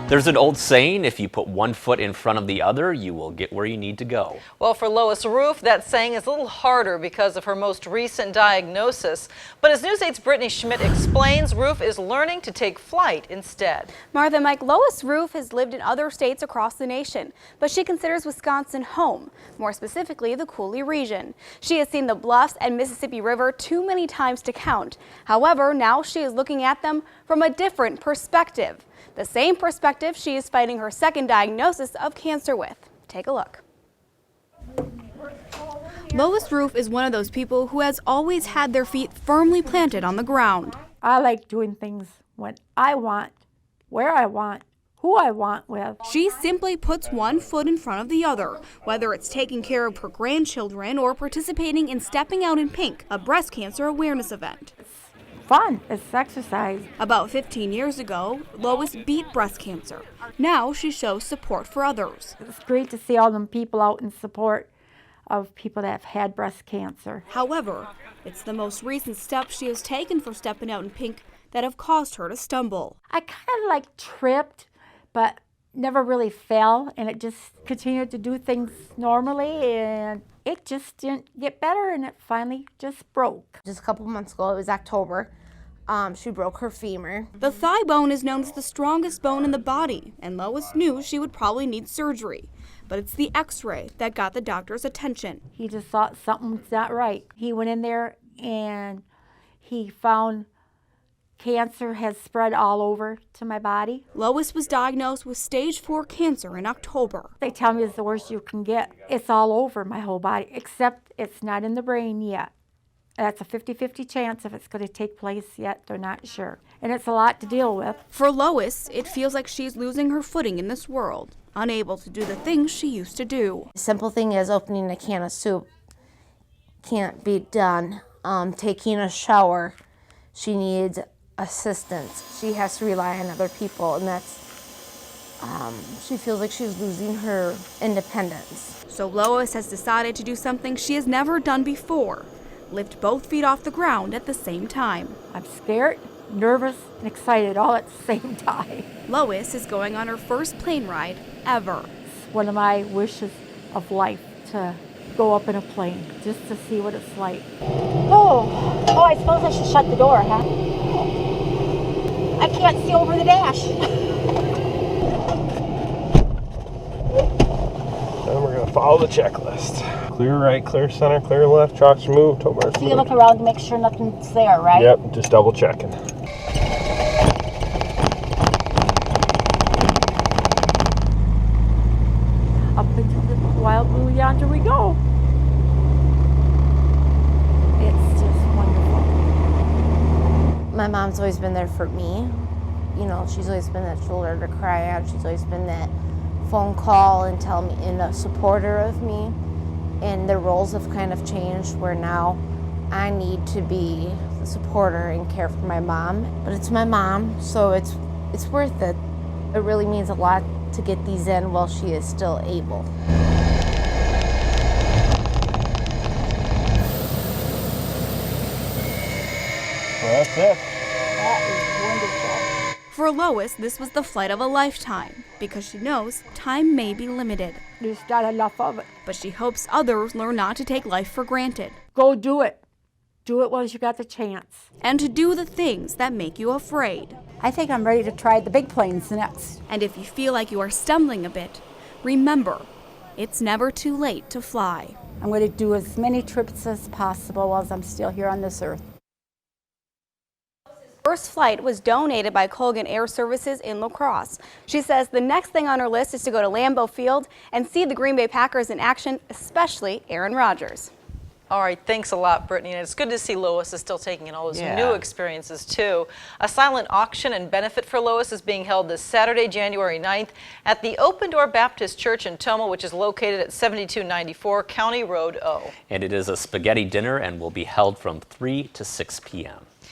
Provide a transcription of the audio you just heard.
There's an old saying, if you put one foot in front of the other, you will get where you need to go. Well, for Lois Roof, that saying is a little harder because of her most recent diagnosis. But as News 8's Brittany Schmidt explains, Roof is learning to take flight instead. Martha, Mike, Lois Roof has lived in other states across the nation, but she considers Wisconsin home, more specifically the Coulee region. She has seen the Bluffs and Mississippi River too many times to count. However, now she is looking at them from a different perspective. The same perspective she is fighting her second diagnosis of cancer with. Take a look. Lois Roof is one of those people who has always had their feet firmly planted on the ground. I like doing things when I want, where I want, who I want with. She simply puts one foot in front of the other, whether it's taking care of her grandchildren or participating in Stepping Out in Pink, a breast cancer awareness event. Fun, it's exercise. About 15 years ago, Lois beat breast cancer. Now she shows support for others. It's great to see all them people out in support of people that have had breast cancer. However, it's the most recent steps she has taken for Stepping Out in Pink that have caused her to stumble. I kind of like tripped, but never really fell, and it just continued to do things normally, and it just didn't get better, and it finally just broke. Just a couple months ago, it was October, she broke her femur. The thigh bone is known as the strongest bone in the body, and Lois knew she would probably need surgery. But it's the x-ray that got the doctor's attention. He just thought something's not right. He went in there and he found cancer has spread all over to my body. Lois was diagnosed with stage 4 cancer in October. They tell me it's the worst you can get. It's all over my whole body, except it's not in the brain yet. That's a 50-50 chance if it's going to take place yet. They're not sure. And it's a lot to deal with. For Lois, it feels like she's losing her footing in this world, unable to do the things she used to do. The simple thing is opening a can of soup can't be done. Taking a shower, she needs assistance. She has to rely on other people, and that's she feels like she's losing her independence. So Lois has decided to do something she has never done before: lift both feet off the ground at the same time. I'm scared, nervous, and excited all at the same time. Lois is going on her first plane ride ever. It's one of my wishes of life to go up in a plane just to see what it's like. Oh, I suppose I should shut the door, huh? I can't see over the dash. Then we're going to follow the checklist. Clear right, clear center, clear left, chocks removed, tow bars. So you look around to make sure nothing's there, right? Yep, just double checking. Up into the wild blue yonder we go. It's just wonderful. My mom's always been there for me. You know, she's always been that shoulder to cry on. She's always been that phone call and tell me, and a supporter of me. And the roles have kind of changed where now I need to be the supporter and care for my mom. But it's my mom, so it's worth it. It really means a lot to get these in while she is still able. Well, that's it. That is wonderful. For Lois, this was the flight of a lifetime, because she knows time may be limited. There's not enough of it. But she hopes others learn not to take life for granted. Go do it. Do it while you got the chance. And to do the things that make you afraid. I think I'm ready to try the big planes next. And if you feel like you are stumbling a bit, remember, it's never too late to fly. I'm going to do as many trips as possible while I'm still here on this earth. First flight was donated by Colgan Air Services in La Crosse. She says the next thing on her list is to go to Lambeau Field and see the Green Bay Packers in action, especially Aaron Rodgers. All right, thanks a lot, Brittany. And it's good to see Lois is still taking in all those new experiences, too. A silent auction and benefit for Lois is being held this Saturday, January 9th at the Open Door Baptist Church in Tomah, which is located at 7294 County Road O. And it is a spaghetti dinner and will be held from 3 to 6 p.m.